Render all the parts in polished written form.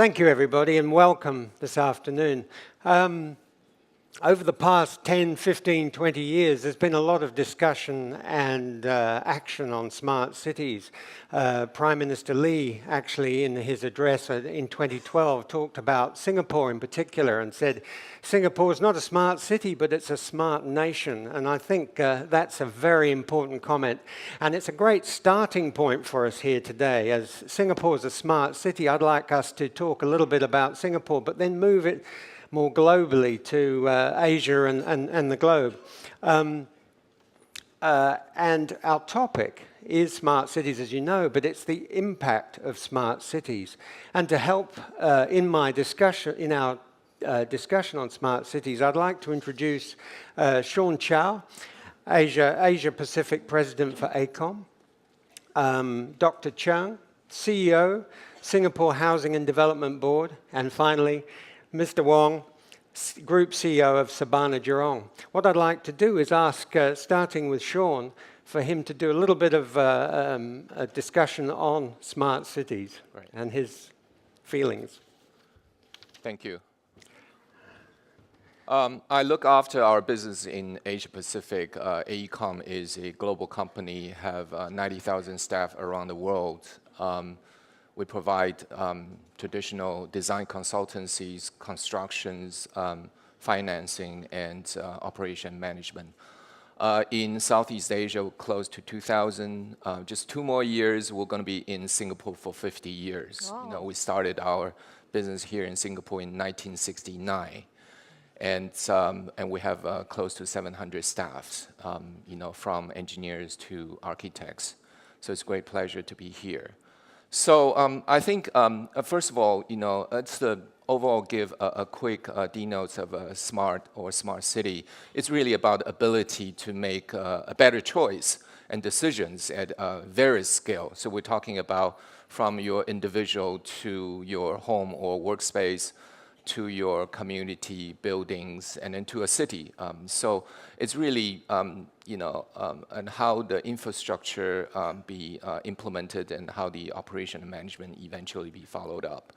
Thank you, everybody, and welcome this afternoon. Over the past 10, 15, 20 years, there's been a lot of discussion and action on smart cities. Prime Minister Lee, actually, in his address in 2012, talked about Singapore in particular and said, Singapore is not a smart city, but it's a smart nation. And I think that's a very important comment. And it's a great starting point for us here today. As Singapore is a smart city, I'd like us to talk a little bit about Singapore, but then move it more globally to Asia and the globe. And our topic is smart cities, as you know, but it's the impact of smart cities. And to help in our discussion on smart cities, I'd like to introduce Chiao, Asia Pacific President for AECOM, Dr. Cheong, CEO, Singapore Housing and Development Board, and finally, Mr. Wong, Group CEO of Surbana Jurong. What I'd like to do is ask, starting with Sean, for him to do a little bit of a discussion on smart cities and his feelings. Thank you. I look after our business in Asia Pacific. AECOM is a global company, have 90,000 staff around the world. We provide traditional design consultancies, constructions, financing, and operation management. In Southeast Asia, we're close to 2,000. Just 2 more years, we're going to be in Singapore for 50 years. Wow. You know, we started our business here in Singapore in 1969. And we have close to 700 staffs, you know, from engineers to architects. So it's a great pleasure to be here. So I think, first of all, you know, let's overall give a quick denotes of a smart city. It's really about ability to make a better choice and decisions at various scale. So we're talking about from your individual to your home or workspace, to your community buildings, and then to a city. So it's really, you know, and how the infrastructure be implemented and how the operation and management eventually be followed up.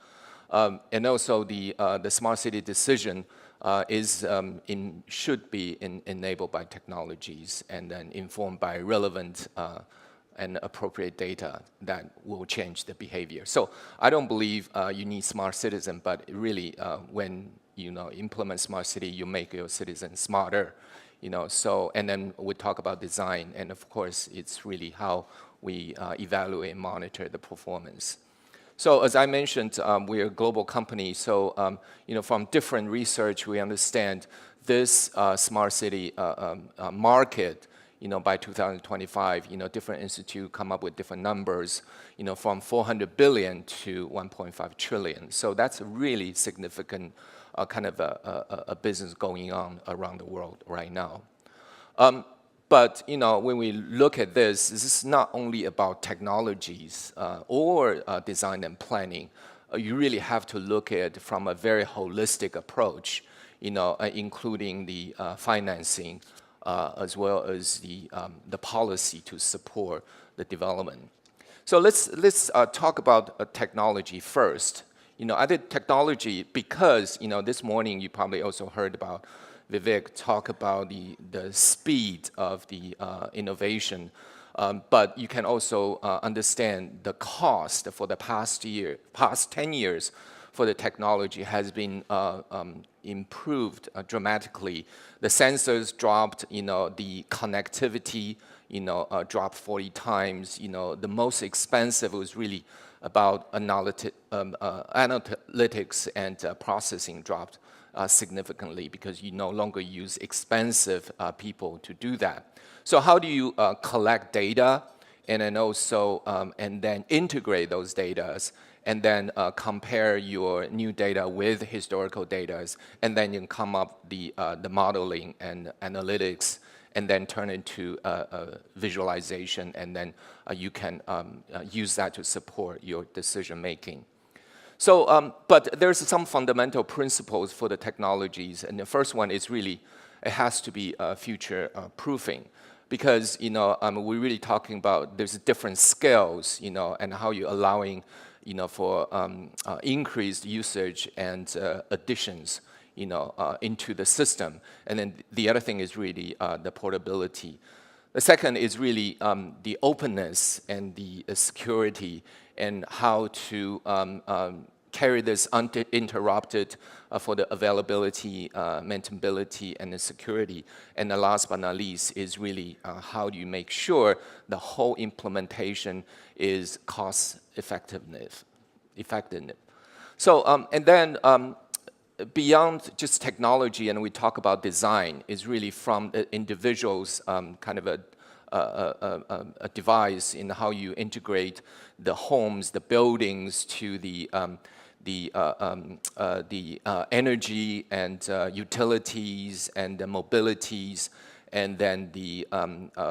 And also the smart city decision should be enabled by technologies and then informed by relevant and appropriate data that will change the behavior. So I don't believe you need smart citizen, but really when you know implement smart city, you make your citizens smarter. You know, so and then we talk about design, and of course it's really how we evaluate and monitor the performance. So as I mentioned, we're a global company. So you know, from different research, we understand this smart city market. You know, by 2025, you know, different institutes come up with different numbers, you know, from 400 billion to 1.5 trillion. So that's a really significant kind of a business going on around the world right now. But, you know, when we look at this is not only about technologies or design and planning. You really have to look at it from a very holistic approach, you know, including the financing, as well as the policy to support the development. So let's talk about technology first. You know, I did technology because, you know, this morning you probably also heard about Vivek talk about the speed of the innovation. But you can also understand the cost for the past 10 years for the technology has been improved dramatically. The sensors dropped, you know, the connectivity, you know, dropped 40 times. You know, the most expensive was really about analytics and processing dropped significantly because you no longer use expensive people to do that. So how do you collect data and then also and then integrate those data and then compare your new data with historical data, and then you can come up the modeling and analytics, and then turn into visualization, and then you can use that to support your decision making. So, but there's some fundamental principles for the technologies, and the first one is really it has to be future proofing. Because, you know, we're really talking about there's different scales, you know, and how you're allowing for increased usage and additions, into the system. And then the other thing is really the portability. The second is really the openness and the security and how to carry this uninterrupted for the availability, maintainability, and the security. And the last but not least is really how do you make sure the whole implementation is cost effective. So, and then beyond just technology, and we talk about design, is really from the individual's kind of a device in how you integrate the homes, the buildings, to the energy and utilities and the mobilities, and then the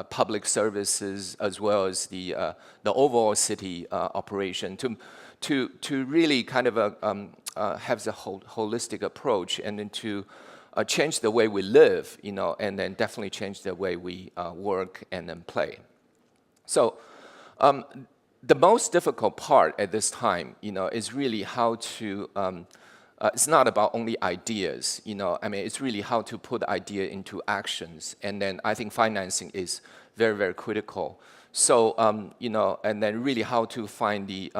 public services, as well as the overall city operation, to really kind of have the holistic approach, and then to change the way we live, and then definitely change the way we work and then play. So the most difficult part at this time, is really how to, it's not about only ideas, I mean, it's really how to put idea into actions. And then I think financing is very, very critical. So, and then really how to find the,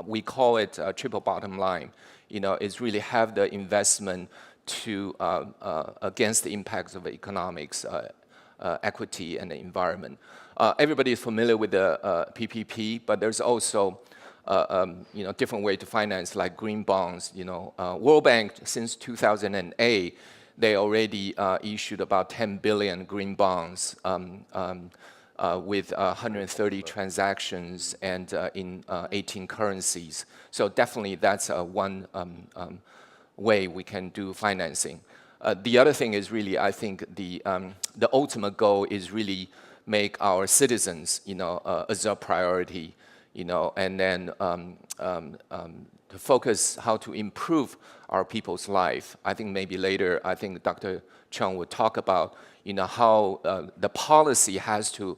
we call it triple bottom line, is really have the investment to, against the impacts of economics, equity, and the environment. Everybody is familiar with the PPP, but there's also, different way to finance, like green bonds. World Bank, since 2008, they already issued about 10 billion green bonds, with 130 transactions and in 18 currencies. So definitely that's one way we can do financing. The other thing is really, I think the ultimate goal is really make our citizens, as a priority, and then to focus how to improve our people's life. I think maybe later, I think Dr. Cheong will talk about, how the policy has to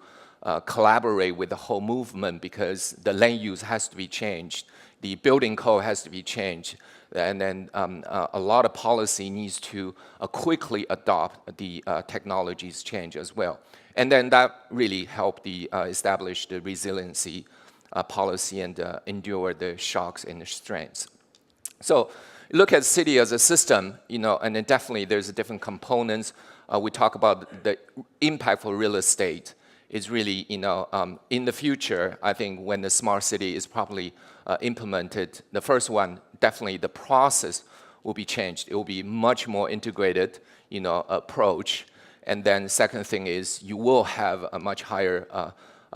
collaborate with the whole movement, because the land use has to be changed, the building code has to be changed, and then a lot of policy needs to quickly adopt the technologies change as well. And then that really helped establish the resiliency policy and endure the shocks and the strains. So look at city as a system, and then definitely there's different components. We talk about the impact for real estate is really, in the future, I think when the smart city is properly implemented, the first one, definitely the process will be changed. It will be much more integrated, approach. And then second thing is you will have a much higher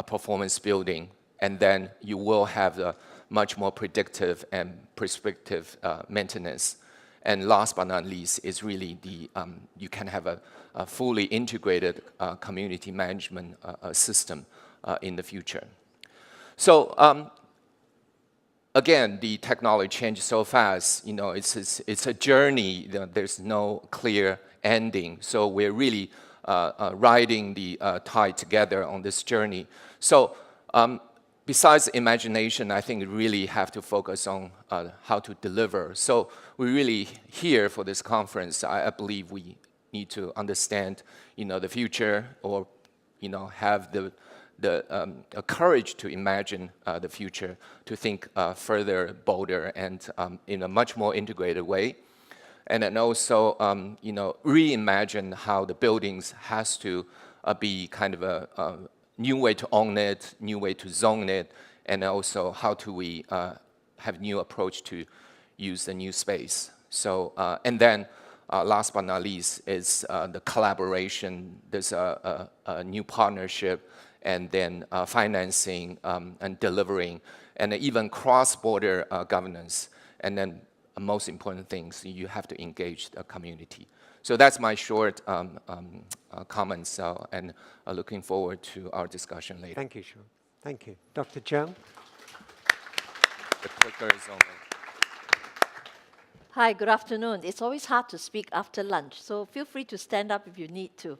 performance building, and then you will have a much more predictive and prescriptive maintenance. And last but not least is really you can have a fully integrated community management system in the future. So again, the technology changes so fast. It's a journey. There's no clear ending. So we're really riding the tide together on this journey. So besides imagination, I think we really have to focus on how to deliver. So we really here for this conference, I believe we need to understand, the future, or, have the courage to imagine the future, to think further, bolder, and in a much more integrated way. And then also, reimagine how the buildings has to be kind of a new way to own it, new way to zone it, and also how do we have new approach to use the new space. So, and then last but not least is the collaboration. There's a new partnership, and then financing and delivering, and even cross-border governance. And then most important things, you have to engage the community. So that's my short comments, and looking forward to our discussion later. Thank you, Cheong. Thank you. Dr. Cheong? The clicker is on. Hi, good afternoon. It's always hard to speak after lunch, so feel free to stand up if you need to.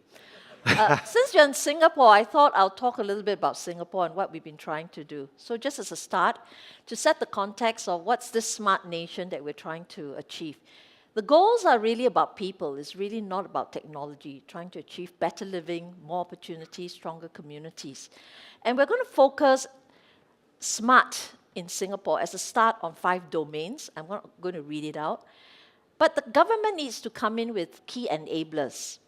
Since you're in Singapore, I thought I'll talk a little bit about Singapore and what we've been trying to do. So just as a start, to set the context of what's this smart nation that we're trying to achieve. The goals are really about people. It's really not about technology, trying to achieve better living, more opportunities, stronger communities. And we're going to focus smart in Singapore as a start on 5 domains. I'm not going to read it out. But the government needs to come in with key enablers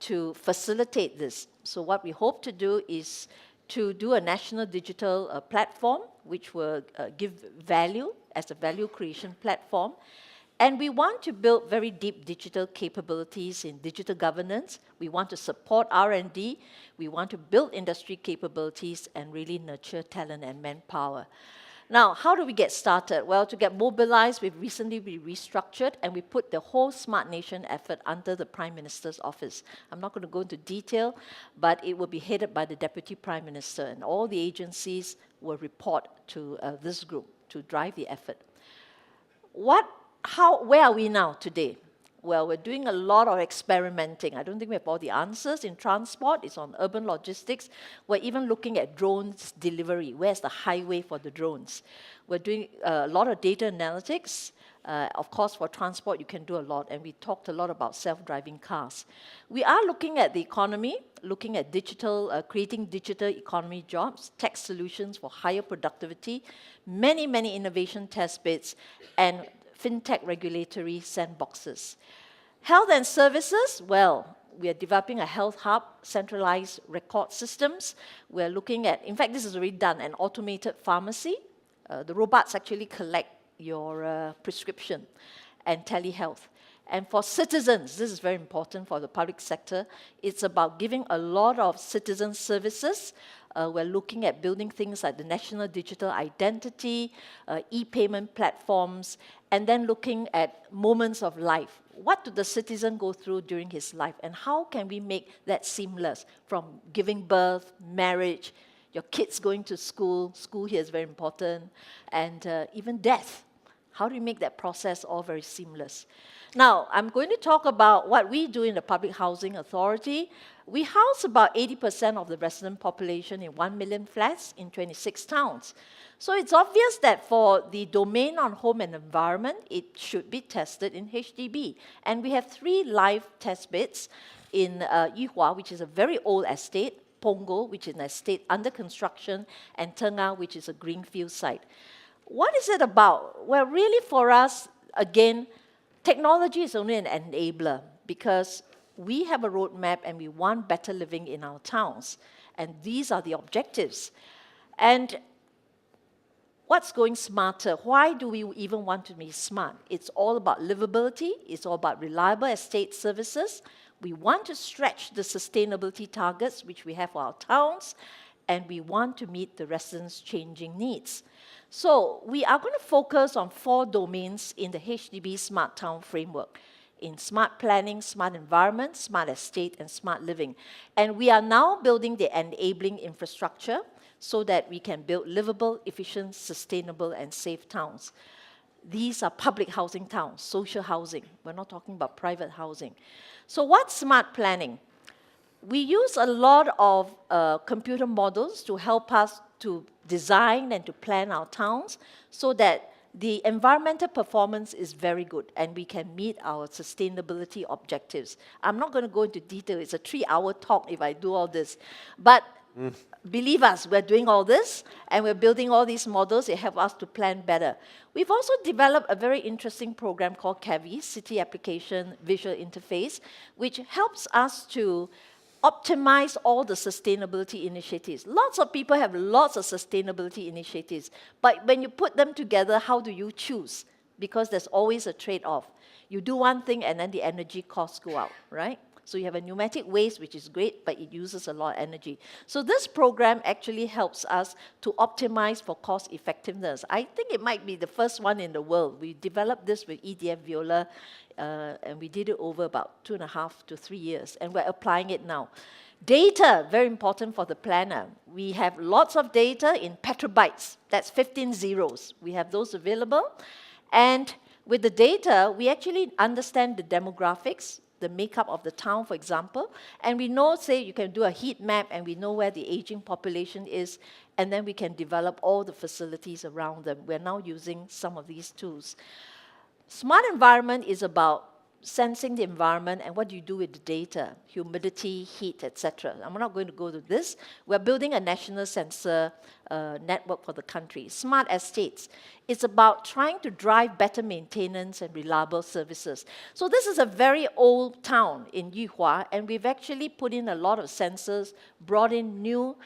to facilitate this. So what we hope to do is to do a national digital platform, which will give value as a value creation platform. And we want to build very deep digital capabilities in digital governance. We want to support R&D. We want to build industry capabilities and really nurture talent and manpower. Now, how do we get started? Well, to get mobilized, we've recently restructured and we put the whole Smart Nation effort under the Prime Minister's office. I'm not going to go into detail, but it will be headed by the Deputy Prime Minister, and all the agencies will report to this group to drive the effort. Where are we now today? Well, we're doing a lot of experimenting. I don't think we have all the answers in transport. It's on urban logistics. We're even looking at drones delivery. Where's the highway for the drones? We're doing a lot of data analytics. Of course, for transport, you can do a lot, and we talked a lot about self-driving cars. We are looking at the economy, looking at digital, creating digital economy jobs, tech solutions for higher productivity, many, many innovation test beds, and fintech regulatory sandboxes. Health and services, well, we are developing a health hub, centralized record systems. We're looking at, in fact, this is already done, an automated pharmacy. The robots actually collect your prescription, and telehealth. And for citizens, this is very important for the public sector, it's about giving a lot of citizen services. We're looking at building things like the National Digital Identity, e-payment platforms, and then looking at moments of life. What do the citizen go through during his life, and how can we make that seamless, from giving birth, marriage, your kids going to school here is very important, and even death. How do we make that process all very seamless? Now, I'm going to talk about what we do in the Public Housing Authority. We house about 80% of the resident population in 1 million flats in 26 towns. So it's obvious that for the domain on home and environment, it should be tested in HDB. And we have 3 live test beds in Yuhua, which is a very old estate, Punggol, which is an estate under construction, and Tengah, which is a greenfield site. What is it about? Well, really for us, again, technology is only an enabler, because we have a roadmap and we want better living in our towns. And these are the objectives. And what's going smarter? Why do we even want to be smart? It's all about livability. It's all about reliable estate services. We want to stretch the sustainability targets which we have for our towns, and we want to meet the residents' changing needs. So we are going to focus on 4 domains in the HDB Smart Town Framework: in smart planning, smart environment, smart estate, and smart living. And we are now building the enabling infrastructure so that we can build livable, efficient, sustainable, and safe towns. These are public housing towns, social housing. We're not talking about private housing. So what's smart planning? We use a lot of computer models to help us to design and to plan our towns so that the environmental performance is very good and we can meet our sustainability objectives. I'm not going to go into detail. It's a 3-hour talk if I do all this. But believe us, we're doing all this and we're building all these models. It helps us to plan better. We've also developed a very interesting program called CAVI, City Application Visual Interface, which helps us to optimize all the sustainability initiatives. Lots of people have lots of sustainability initiatives, but when you put them together, how do you choose? Because there's always a trade-off. You do one thing and then the energy costs go out, right? So you have a pneumatic waste, which is great, but it uses a lot of energy. So this program actually helps us to optimize for cost effectiveness. I think it might be the first one in the world. We developed this with EDF Viola, and we did it over about 2.5 to 3 years, and we're applying it now. Data, very important for the planner. We have lots of data in petabytes. That's 15 zeros. We have those available. And with the data, we actually understand the demographics. the makeup of the town, for example. And we know, say, you can do a heat map and we know where the aging population is, and then we can develop all the facilities around them. We're now using some of these tools. Smart environment is about sensing the environment and what do you do with the data, humidity, heat, etc. I'm not going to go to this. We're building a national sensor network for the country. Smart estates. It's about trying to drive better maintenance and reliable services. So this is a very old town in Yuhua, and we've actually put in a lot of sensors, brought in new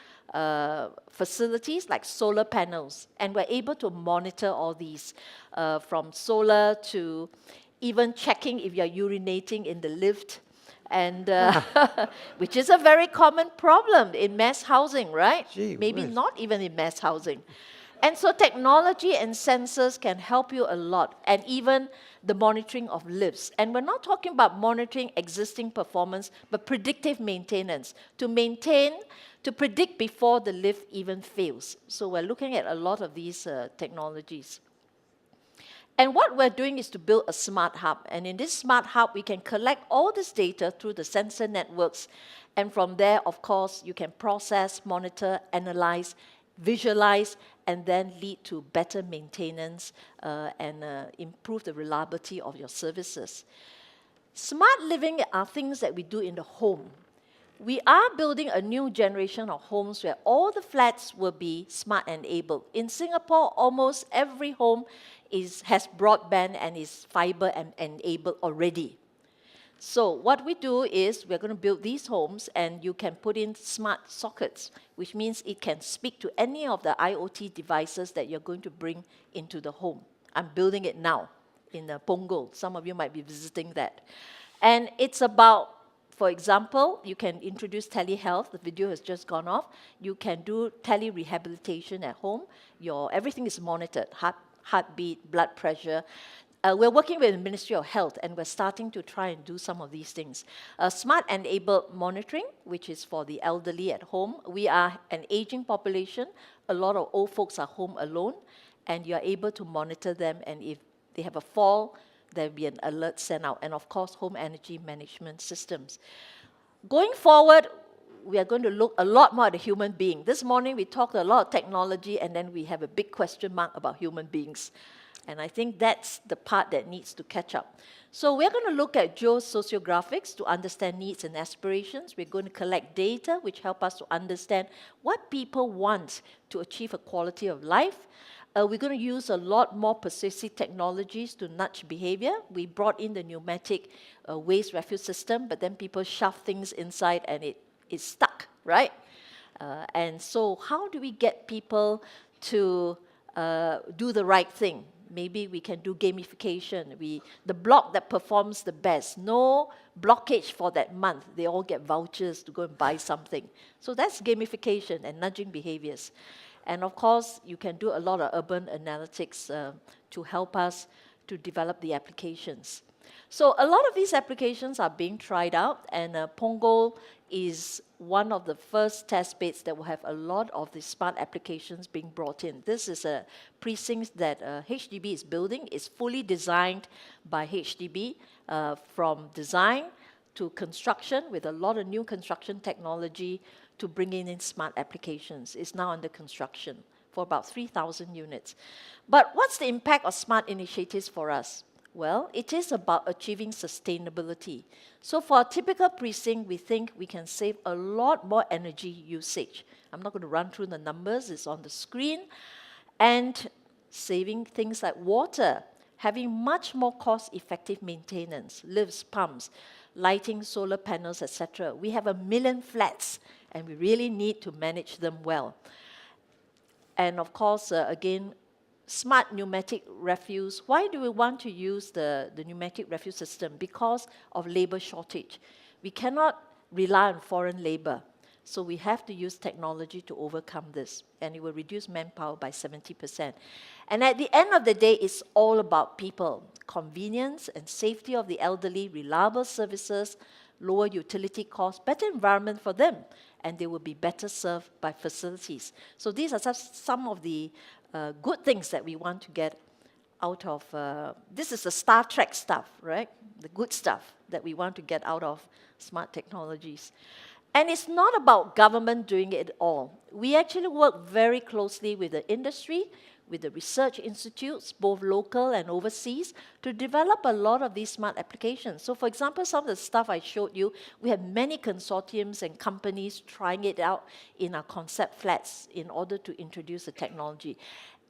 facilities like solar panels, and we're able to monitor all these from solar to even checking if you're urinating in the lift, and which is a very common problem in mass housing, right? Gee Maybe whiz. not even in mass housing. And so technology and sensors can help you a lot, and even the monitoring of lifts. And we're not talking about monitoring existing performance, but predictive maintenance, to predict before the lift even fails. So we're looking at a lot of these technologies. And what we're doing is to build a smart hub. And in this smart hub, we can collect all this data through the sensor networks. And from there, of course, you can process, monitor, analyze, visualize, and then lead to better maintenance and improve the reliability of your services. Smart living are things that we do in the home. We are building a new generation of homes where all the flats will be smart enabled. In Singapore, almost every home has broadband and is fiber enabled already. So what we do is we're going to build these homes, and you can put in smart sockets, which means it can speak to any of the IoT devices that you're going to bring into the home. I'm building it now in Punggol. Some of you might be visiting that. And it's about, for example, you can introduce telehealth. The video has just gone off. You can do tele-rehabilitation at home. Everything is monitored, heartbeat, blood pressure. We're working with the Ministry of Health, and we're starting to try and do some of these things. Smart-enabled monitoring, which is for the elderly at home. We are an aging population. A lot of old folks are home alone, and you're able to monitor them, and if they have a fall, there'll be an alert sent out. And of course, home energy management systems. Going forward, we are going to look a lot more at the human being. This morning, we talked a lot of technology, and then we have a big question mark about human beings. And I think that's the part that needs to catch up. So we're going to look at geosociographics to understand needs and aspirations. We're going to collect data which help us to understand what people want to achieve a quality of life. We're going to use a lot more persuasive technologies to nudge behavior. We brought in the pneumatic waste refuse system, but then people shove things inside and it is stuck, right? And so how do we get people to do the right thing? Maybe we can do gamification. The block that performs the best, no blockage for that month. They all get vouchers to go and buy something. So that's gamification and nudging behaviors. And of course, you can do a lot of urban analytics to help us to develop the applications. So a lot of these applications are being tried out, and Punggol is one of the first test beds that will have a lot of the smart applications being brought in. This is a precinct that HDB is building. It's fully designed by HDB from design to construction with a lot of new construction technology to bring in smart applications. It's now under construction for about 3,000 units. But what's the impact of smart initiatives for us? Well, it is about achieving sustainability. So for a typical precinct, we think we can save a lot more energy usage. I'm not going to run through the numbers, it's on the screen. And saving things like water, having much more cost-effective maintenance, lifts, pumps, lighting, solar panels, etc. We have 1 million flats, and we really need to manage them well. And of course, again, smart pneumatic refuse. Why do we want to use the pneumatic refuse system? Because of labor shortage. We cannot rely on foreign labor. So we have to use technology to overcome this. And it will reduce manpower by 70%. And at the end of the day, it's all about people. Convenience and safety of the elderly, reliable services, lower utility costs, better environment for them. And they will be better served by facilities. So these are some of the good things that we want to get out of, this is the Star Trek stuff, right? The good stuff. that we want to get out of smart technologies. And it's not about government doing it all. We actually work very closely with the industry, with the research institutes, both local and overseas, to develop a lot of these smart applications. So for example, some of the stuff I showed you, we have many consortiums and companies trying it out in our concept flats in order to introduce the technology.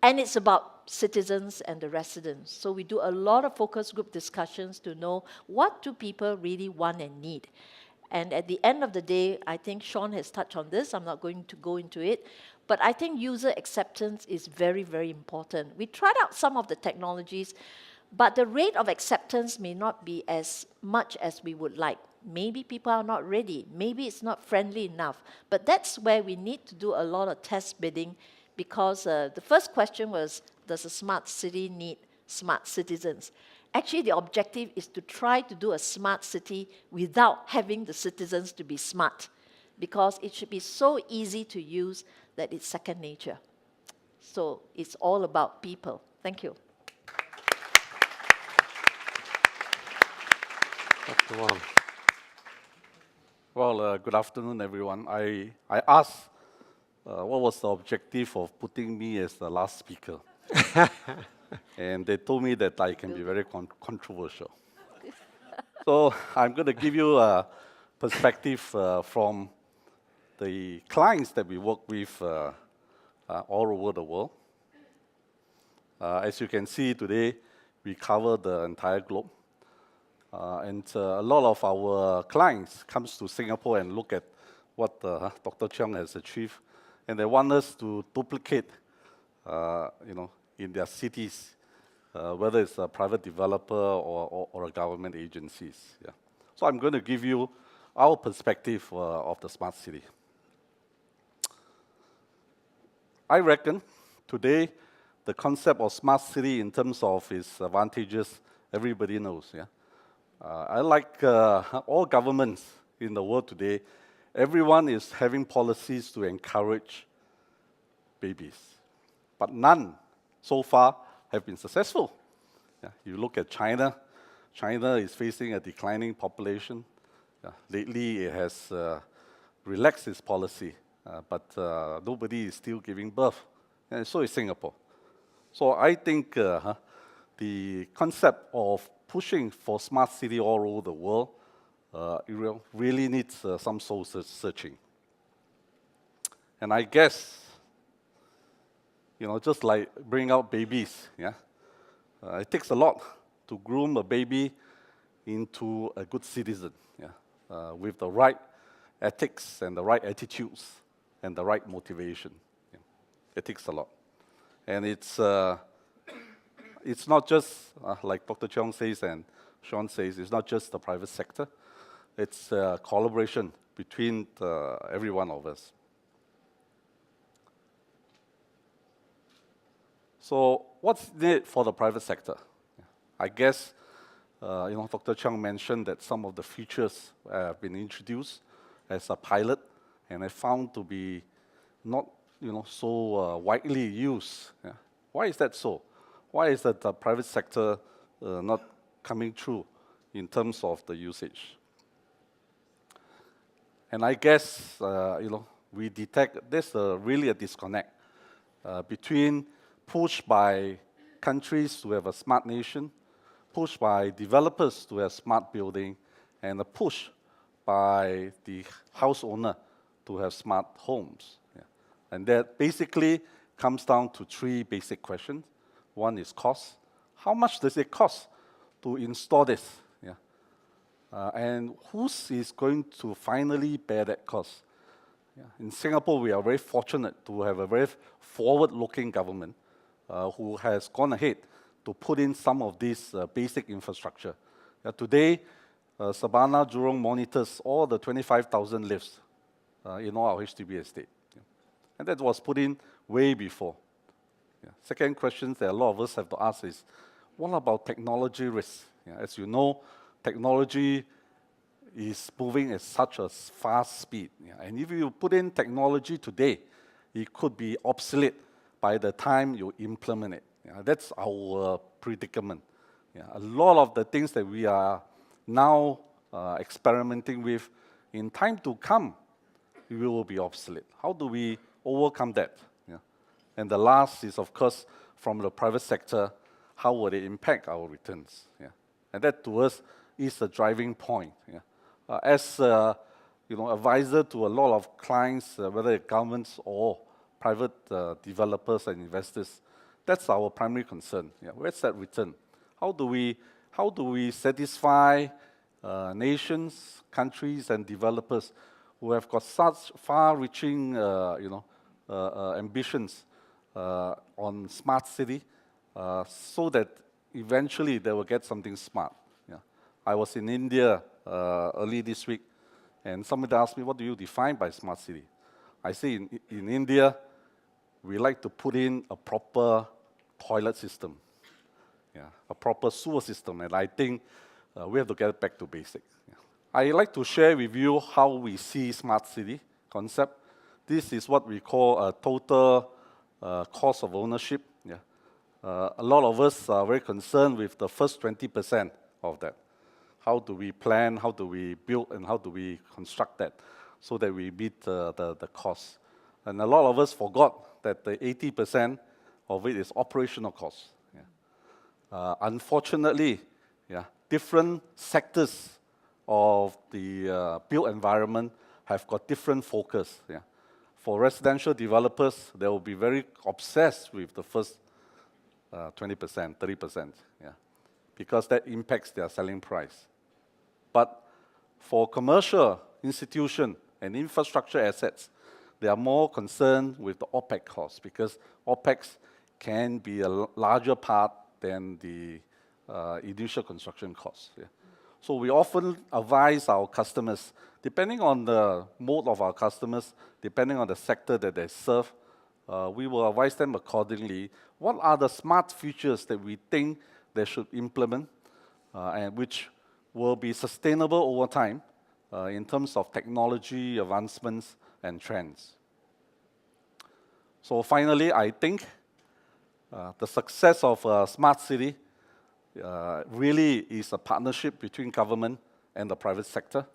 And it's about citizens and the residents. So we do a lot of focus group discussions to know what do people really want and need. And at the end of the day, I think Sean has touched on this. I'm not going to go into it. But I think user acceptance is very, very important. We tried out some of the technologies, but the rate of acceptance may not be as much as we would like. Maybe people are not ready. Maybe it's not friendly enough. But that's where we need to do a lot of test bidding, because the first question was, does a smart city need smart citizens? Actually, the objective is to try to do a smart city without having the citizens to be smart, because it should be so easy to use that it's second nature. So it's all about people. Thank you. Dr. Wong. Well, good afternoon, everyone. I asked what was the objective of putting me as the last speaker. And they told me that I can be very controversial. So I'm going to give you a perspective from the clients that we work with all over the world. As you can see today, we cover the entire globe. And a lot of our clients comes to Singapore and look at what Dr. Cheong has achieved. And they want us to duplicate, in their cities, whether it's a private developer or a government agencies. Yeah. So I'm going to give you our perspective of the smart city. I reckon today the concept of smart city in terms of its advantages, everybody knows. Yeah. I like all governments in the world today, everyone is having policies to encourage babies, but none so far have been successful. Yeah, you look at China. China is facing a declining population. Yeah, lately, it has relaxed its policy, but nobody is still giving birth. And so is Singapore. So I think the concept of pushing for smart city all over the world really needs some soul searching. And I guess, just like bring out babies, yeah, it takes a lot to groom a baby into a good citizen, yeah, with the right ethics and the right attitudes and the right motivation. Yeah. It takes a lot, and it's not just like Dr. Cheong says and Sean says. It's not just the private sector. It's a collaboration between every one of us. So what's needed for the private sector? I guess, Dr. Cheong mentioned that some of the features have been introduced as a pilot, and I found to be not, so widely used. Yeah. Why is that so? Why is that the private sector not coming through in terms of the usage? And I guess, we detect there's really a disconnect between push by countries to have a smart nation, push by developers to have smart building, and a push by the house owner to have smart homes. Yeah. And that basically comes down to three basic questions. One is cost. How much does it cost to install this? Yeah. And who is going to finally bear that cost? Yeah. In Singapore, we are very fortunate to have a very forward-looking government who has gone ahead to put in some of this basic infrastructure. Today, Surbana, Jurong monitors all the 25,000 lifts in all our HDB estate. Yeah. And that was put in way before. Yeah. Second question that a lot of us have to ask is, what about technology risks? Yeah. As you know, technology is moving at such a fast speed. Yeah. And if you put in technology today, it could be obsolete by the time you implement it. Yeah, that's our predicament. Yeah, a lot of the things that we are now experimenting with, in time to come, we will be obsolete. How do we overcome that? Yeah. And the last is, of course, from the private sector, how will it impact our returns? Yeah. And that, to us, is the driving point. Yeah. As advisor to a lot of clients, whether governments or private developers and investors, that's our primary concern. Yeah. Where's that return? How do we satisfy nations, countries, and developers who have got such far-reaching, ambitions on smart city, so that eventually they will get something smart. Yeah. I was in India early this week, and somebody asked me, "What do you define by smart city?" I say, in India, we like to put in a proper toilet system, yeah, a proper sewer system, and I think we have to get back to basics. Yeah. I like to share with you how we see smart city concept. This is what we call a total cost of ownership. Yeah. A lot of us are very concerned with the first 20% of that. How do we plan, how do we build, and how do we construct that so that we meet the cost? And a lot of us forgot that the 80% of it is operational costs. Yeah. Unfortunately, yeah, different sectors of the built environment have got different focus. Yeah. For residential developers, they will be very obsessed with the first 20%, 30%, yeah, because that impacts their selling price. But for commercial institution and infrastructure assets, they are more concerned with the OPEX cost, because OPEX can be a larger part than the initial construction costs. Yeah. So we often advise our customers, depending on the mode of our customers, depending on the sector that they serve, we will advise them accordingly. What are the smart features that we think they should implement, and which will be sustainable over time in terms of technology advancements and trends? So finally, I think the success of a smart city really is a partnership between government and the private sector,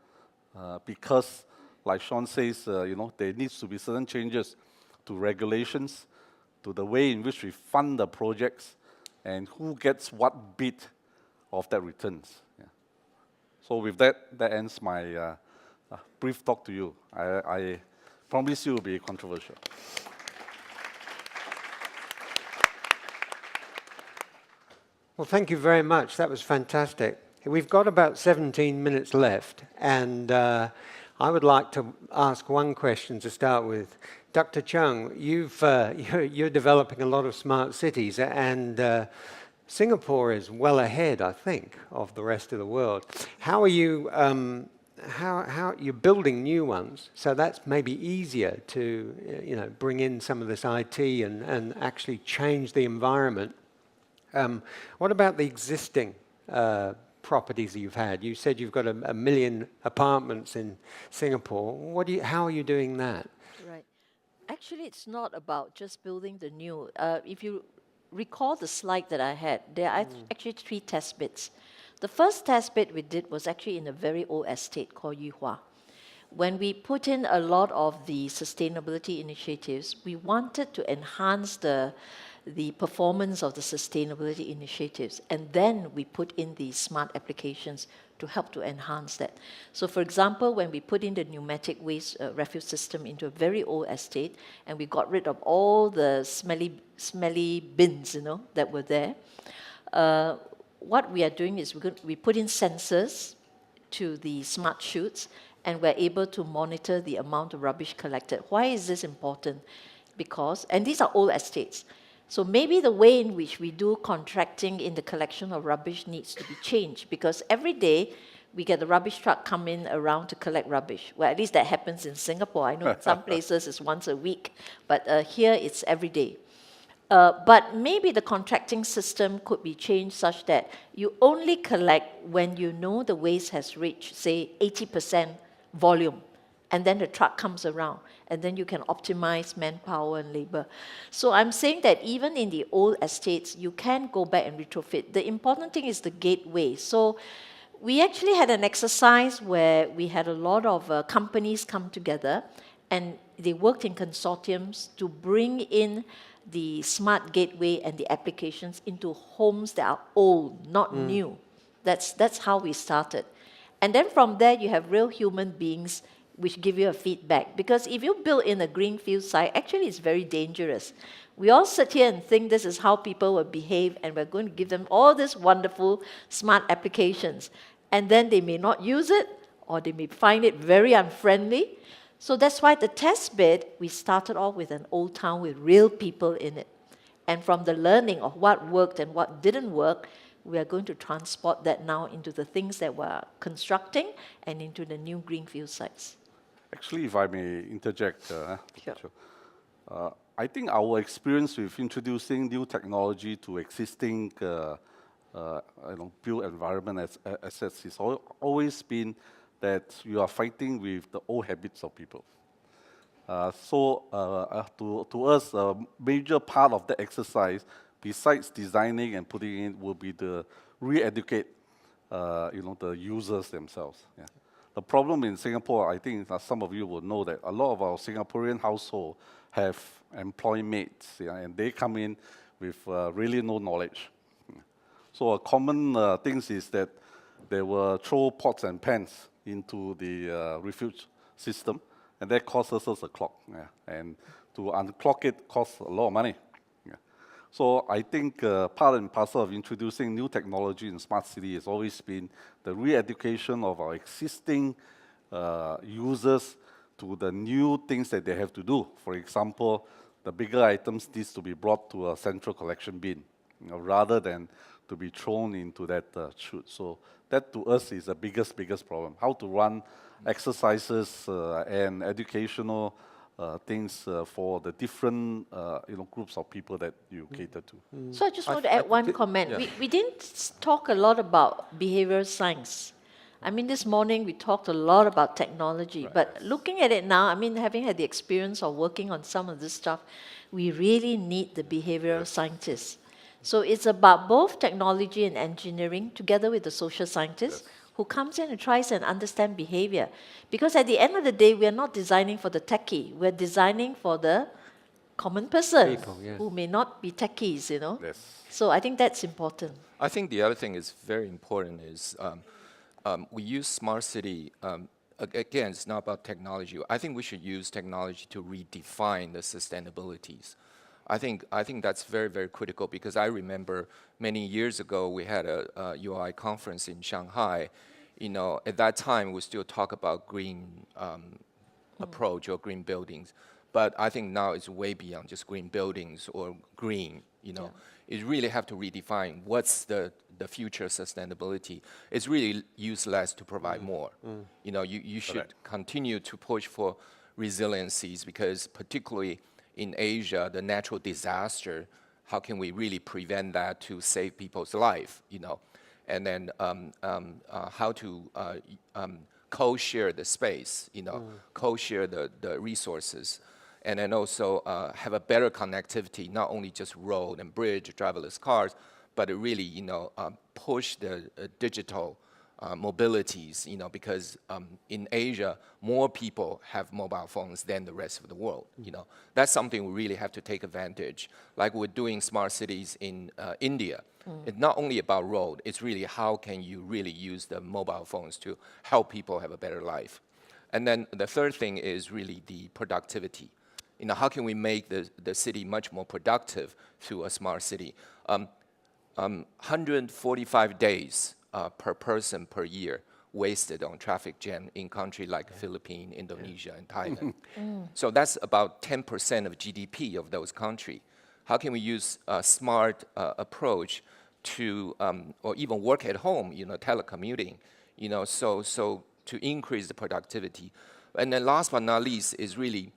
because, like Sean says, there needs to be certain changes to regulations, to the way in which we fund the projects, and who gets what bit of that returns. Yeah. So with that, that ends my brief talk to you. I promise you it will be controversial. Well, thank you very much. That was fantastic. We've got about 17 minutes left, and I would like to ask one question to start with. Dr. Cheong, you're developing a lot of smart cities, and Singapore is well ahead, I think, of the rest of the world. How are you? How you're building new ones? So that's maybe easier to bring in some of this IT and actually change the environment. What about the existing properties that you've had? You said you've got a million apartments in Singapore. How are you doing that? Right. Actually, it's not about just building the new. If you recall the slide that I had, there are actually 3 test bits. The first test bit we did was actually in a very old estate called Yuhua. When we put in a lot of the sustainability initiatives, we wanted to enhance the performance of the sustainability initiatives, and then we put in the smart applications to help to enhance that. So for example, when we put in the pneumatic waste refuse system into a very old estate, and we got rid of all the smelly bins, that were there, what we are doing is we put in sensors to the smart chutes, and we're able to monitor the amount of rubbish collected. Why is this important? Because, and these are old estates, so maybe the way in which we do contracting in the collection of rubbish needs to be changed, because every day we get the rubbish truck come in around to collect rubbish. Well, at least that happens in Singapore. I know in some places it's once a week, but here it's every day. But maybe the contracting system could be changed such that you only collect when you know the waste has reached, say, 80% volume, and then the truck comes around, and then you can optimize manpower and labor. So I'm saying that even in the old estates, you can go back and retrofit. The important thing is the gateway. So we actually had an exercise where we had a lot of companies come together and they worked in consortiums to bring in the smart gateway and the applications into homes that are old, not new. That's how we started. And then from there, you have real human beings which give you a feedback. Because if you build in a greenfield site, actually it's very dangerous. We all sit here and think this is how people will behave, and we're going to give them all these wonderful smart applications. And then they may not use it, or they may find it very unfriendly. So that's why the test bed, we started off with an old town with real people in it. And from the learning of what worked and what didn't work, we are going to transport that now into the things that we're constructing and into the new greenfield sites. Actually, if I may interject, Sure. I think our experience with introducing new technology to existing built environment assets has always been that you are fighting with the old habits of people. To us, a major part of the exercise, besides designing and putting in, will be to re-educate, the users themselves. Yeah. The problem in Singapore, I think some of you will know that a lot of our Singaporean households have employed mates, and they come in with really no knowledge. So a common thing is that they will throw pots and pans into the refuge system, and that costs us a clock. Yeah. And to unclock it costs a lot of money. Yeah. So I think part and parcel of introducing new technology in smart city has always been the re-education of our existing users to the new things that they have to do. For example, the bigger items needs to be brought to a central collection bin, rather than to be thrown into that chute. So that to us is the biggest problem. How to run exercises and educational things for the different groups of people that you cater to. So I just want to add one comment. Yeah. We didn't talk a lot about behavioral science. I mean, this morning we talked a lot about technology, but looking at it now, I mean, having had the experience of working on some of this stuff, we really need the behavioral scientists. So it's about both technology and engineering together with the social scientists who comes in and tries and understand behavior. Because at the end of the day, we are not designing for the techie. We're designing for the common person People, yes. who may not be techies, Yes. So I think that's important. I think the other thing is very important is we use smart city. Again, it's not about technology. I think we should use technology to redefine the sustainabilities. I think that's very critical, because I remember many years ago we had a UI conference in Shanghai. At that time we still talk about green approach or green buildings, but I think now it's way beyond just green buildings or green. You really have to redefine what's the future sustainability. It's really use less to provide more. You should continue to push for resiliencies, because particularly in Asia, the natural disaster, how can we really prevent that to save people's life, And then how to co-share the space, co-share the resources, and then also have a better connectivity, not only just road and bridge, driverless cars, but really, push the digital mobilities, because in Asia, more people have mobile phones than the rest of the world. That's something we really have to take advantage. Like we're doing smart cities in India. It's not only about road, it's really how can you really use the mobile phones to help people have a better life. And then the third thing is really the productivity. How can we make the city much more productive through a smart city? 145 days per person per year wasted on traffic jam in countries like Philippines, Indonesia, and Thailand. So that's about 10% of GDP of those countries. How can we use a smart approach to, or even work at home, telecommuting, so to increase the productivity. And then last but not least is really,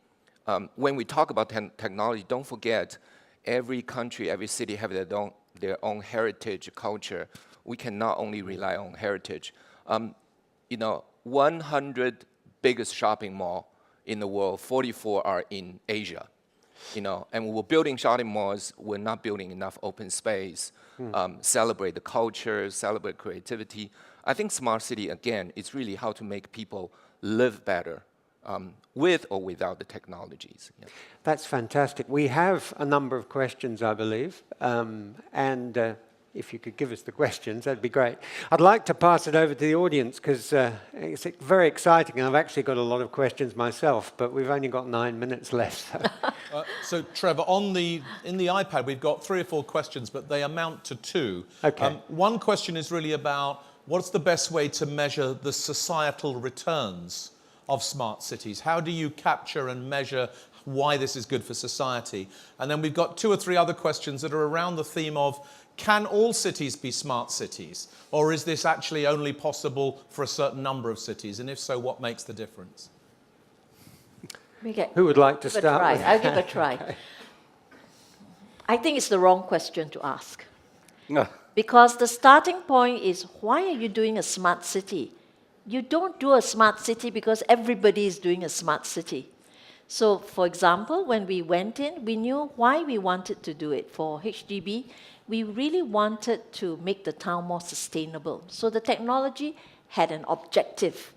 when we talk about technology, don't forget every country, every city have their own heritage, culture. We can not only rely on heritage. 100 biggest shopping mall in the world, 44 are in Asia. And we were building shopping malls, we're not building enough open space, celebrate the culture, celebrate creativity. I think smart city, again, is really how to make people live better with or without the technologies. Yeah. That's fantastic. We have a number of questions, I believe, if you could give us the questions, that'd be great. I'd like to pass it over to the audience because it's very exciting, and I've actually got a lot of questions myself, but we've only got 9 minutes left. So Trevor, in the iPad, we've got 3 or 4 questions, but they amount to 2. Okay. One question is really about what's the best way to measure the societal returns of smart cities? How do you capture and measure why this is good for society? And then we've got 2 or 3 other questions that are around the theme of, can all cities be smart cities? Or is this actually only possible for a certain number of cities? And if so, what makes the difference? Who would like to start? I'll give a try. I think it's the wrong question to ask. Because the starting point is, why are you doing a smart city? You don't do a smart city because everybody is doing a smart city. So, for example, when we went in, we knew why we wanted to do it. For HDB, we really wanted to make the town more sustainable. So the technology had an objective.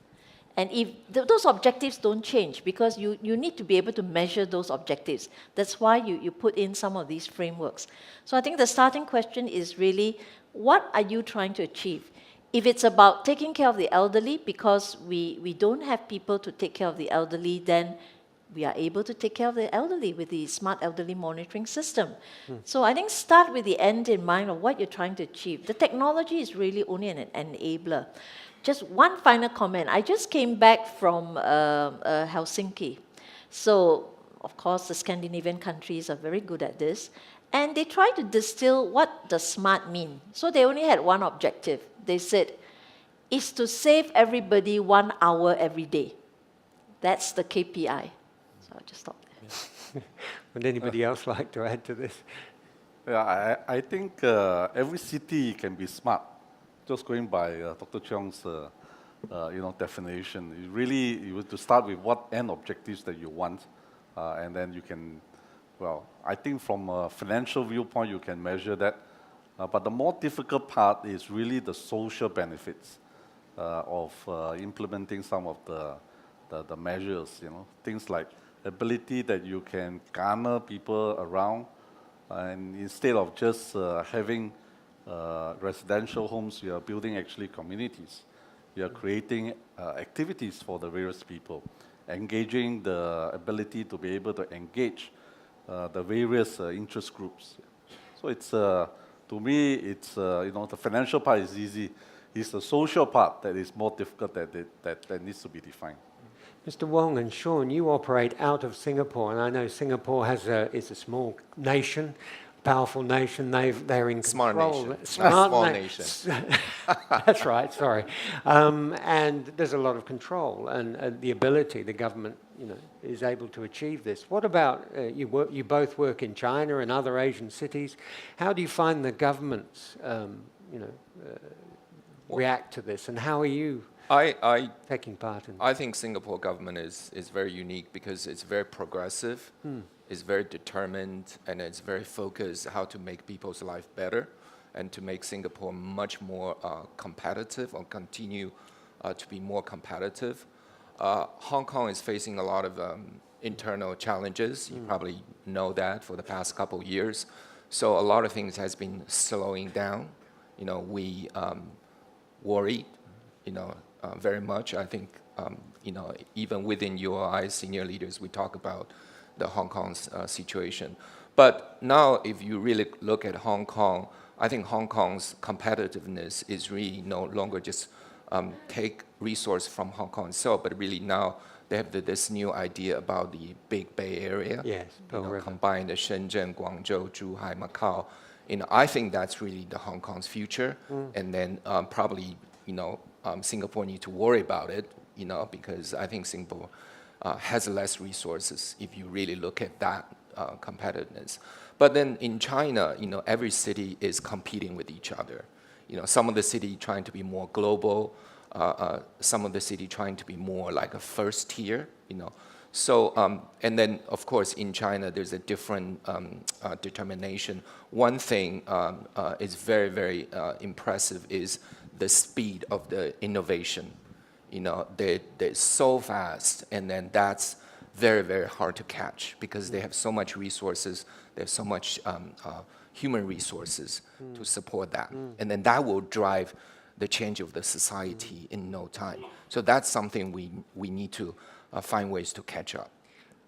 And if those objectives don't change, because you need to be able to measure those objectives. That's why you put in some of these frameworks. So I think the starting question is really, what are you trying to achieve? If it's about taking care of the elderly, because we don't have people to take care of the elderly, then we are able to take care of the elderly with the smart elderly monitoring system. So I think start with the end in mind of what you're trying to achieve. The technology is really only an enabler. Just one final comment. I just came back from Helsinki. So, of course, the Scandinavian countries are very good at this. And they try to distill what does smart mean. So they only had one objective. They said, it's to save everybody 1 hour every day. That's the KPI. So I'll just stop there. Would anybody else like to add to this? Yeah, I think every city can be smart. Just going by Dr. Cheong's definition, you have to start with what end objectives that you want, and then you can. Well, I think from a financial viewpoint, you can measure that. But the more difficult part is really the social benefits of implementing some of the measures. Things like ability that you can garner people around, and instead of just having residential homes, you are building actually communities. You are creating activities for the various people, engaging the ability to be able to engage the various interest groups. So it's to me, it's the financial part is easy. It's the social part that is more difficult that needs to be defined. Mr. Wong and Sean, you operate out of Singapore, and I know Singapore is a small nation, powerful nation. They're in Smart control. nation. Small nation. That's right. Sorry. And there's a lot of control and the ability the government, is able to achieve this. What about you both work in China and other Asian cities? How do you find the governments, react to this, and how are you taking part in? I think Singapore government is very unique because it's very progressive. Is very determined, and it's very focused how to make people's life better and to make Singapore much more competitive or continue to be more competitive. Hong Kong is facing a lot of internal challenges. You probably know that for the past couple of years. So a lot of things has been slowing down. We worry, very much. I think, even within UOI senior leaders, we talk about the Hong Kong's situation. But now, if you really look at Hong Kong, I think Hong Kong's competitiveness is really no longer just take resource from Hong Kong itself, but really now they have this new idea about the Big Bay Area. Yes, combine the Shenzhen, Guangzhou, Zhuhai, Macau. I think that's really the Hong Kong's future. And then probably, Singapore need to worry about it, because I think Singapore has less resources if you really look at that competitiveness. But then in China, every city is competing with each other. Some of the city trying to be more global, some of the city trying to be more like a first tier. So, and then, of course, in China, there's a different determination. One thing is very, very impressive is the speed of the innovation. You know, they're so fast, and then that's very, very hard to catch because they have so much resources, they have so much human resources to support that. And then that will drive the change of the society in no time. So that's something we need to find ways to catch up.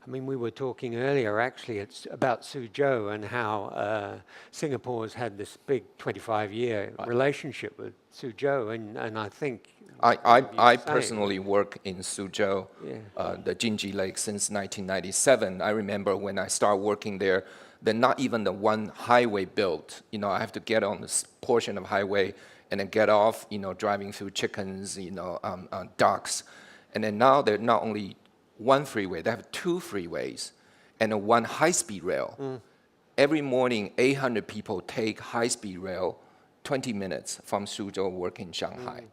I mean, we were talking earlier, actually, it's about Suzhou and how Singapore's had this big 25-year relationship with Suzhou, and I think... I personally work in Suzhou, the Jinji Lake, since 1997. I remember when I started working there, then not even the one highway built. You know, I have to get on this portion of highway and then get off, you know, driving through chickens, you know, ducks. And then now they're not only one freeway, they have two freeways and one high-speed rail. Every morning, 800 people take high-speed rail, 20 minutes from Suzhou, work in Shanghai.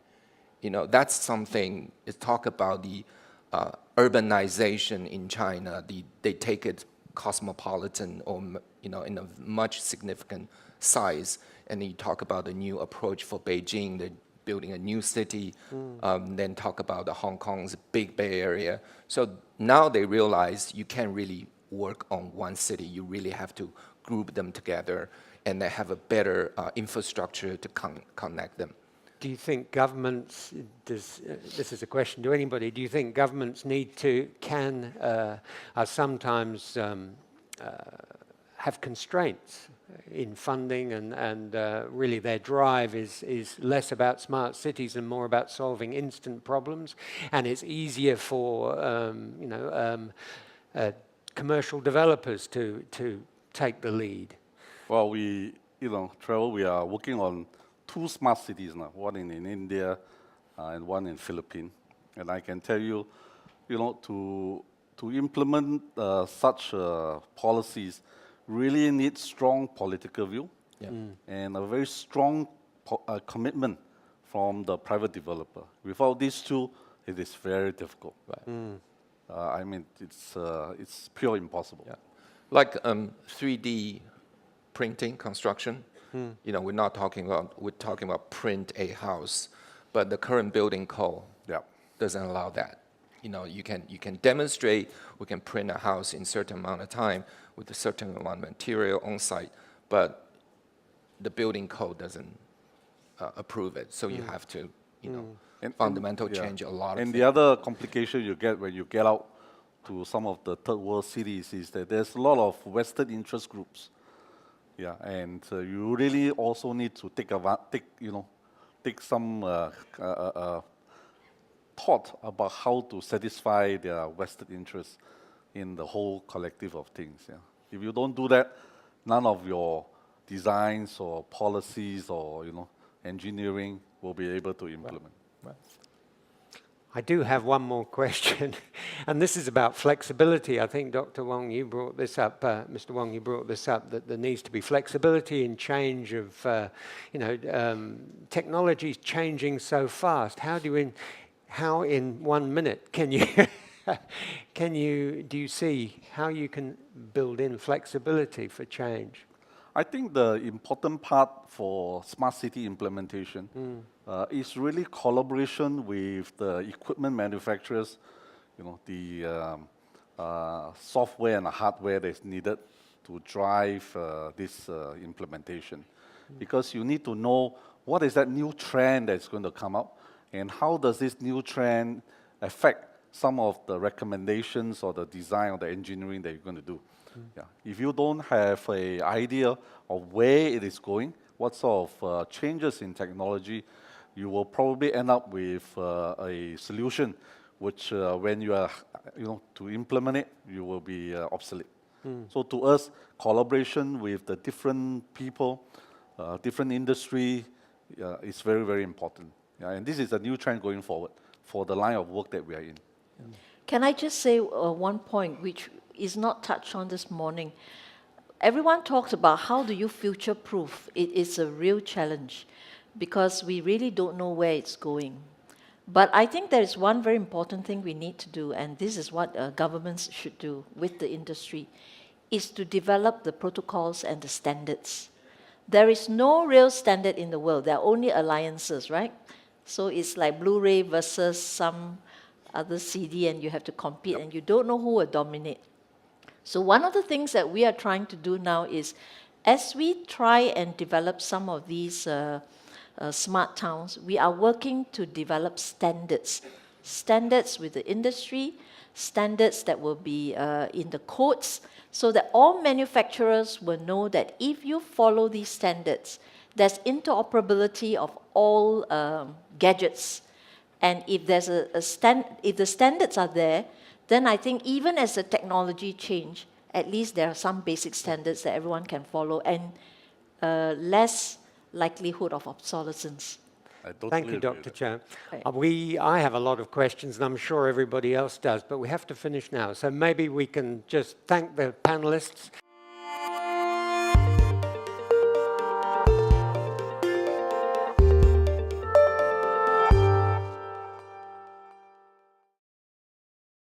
You know, that's something, talk about the urbanization in China. They take it cosmopolitan or, you know, in a much significant size. And then you talk about the new approach for Beijing, they're building a new city, then talk about the Hong Kong's big Bay Area. So now they realize you can't really work on one city. You really have to group them together and they have a better infrastructure to connect them. Do you think governments, this is a question to anybody, do you think governments need to, are sometimes have constraints in funding and really their drive is less about smart cities and more about solving instant problems, and it's easier for commercial developers to take the lead? Well, Trevor, we are working on 2 smart cities now, one in India and one in Philippines. And I can tell you, to implement such policies really need strong political will and a very strong commitment from the private developer. Without these two, it is very difficult. Right. I mean, it's pure impossible. Yeah. Like 3D printing construction. You know, we're talking about print a house, but the current building code doesn't allow that. You know, you can demonstrate, we can print a house in a certain amount of time with a certain amount of material on site, but the building code doesn't approve it. So you have to, fundamental change a lot of things. And the other complication you get when you get out to some of the third world cities is that there's a lot of Western interest groups. Yeah, and you really also need to take some thought about how to satisfy their vested interests in the whole collective of things. Yeah. If you don't do that, none of your designs or policies or engineering will be able to implement. Right. I do have one more question, and this is about flexibility. I think Dr. Wong, you brought this up, Mr. Wong, you brought this up, that there needs to be flexibility in change of, technology is changing so fast. How in 1 minute can you, do you see how you can build in flexibility for change? I think the important part for smart city implementation is really collaboration with the equipment manufacturers, the software and the hardware that's needed to drive this implementation. Because you need to know what is that new trend that's going to come up and how does this new trend affect some of the recommendations or the design or the engineering that you're going to do. Yeah. If you don't have an idea of where it is going, what sort of changes in technology, you will probably end up with a solution which, when you are, to implement it, you will be obsolete. So to us, collaboration with the different people, different industry, is very, very important. Yeah, and this is a new trend going forward for the line of work that we are in. Can I just say one point which is not touched on this morning? Everyone talks about how do you future-proof. It is a real challenge because we really don't know where it's going. But I think there is one very important thing we need to do, and this is what governments should do with the industry, is to develop the protocols and the standards. There is no real standard in the world. There are only alliances, right? So it's like Blu-ray versus some other CD, and you have to compete, and you don't know who will dominate. So one of the things that we are trying to do now is, as we try and develop some of these smart towns, we are working to develop standards. Standards with the industry, standards that will be in the codes, so that all manufacturers will know that if you follow these standards, there's interoperability of all gadgets. And if there's if the standards are there, then I think even as the technology change, at least there are some basic standards that everyone can follow, and less likelihood of obsolescence. I totally Thank you, agree Dr. with Chiao. Right. I have a lot of questions, and I'm sure everybody else does, but we have to finish now. So maybe we can just thank the panelists.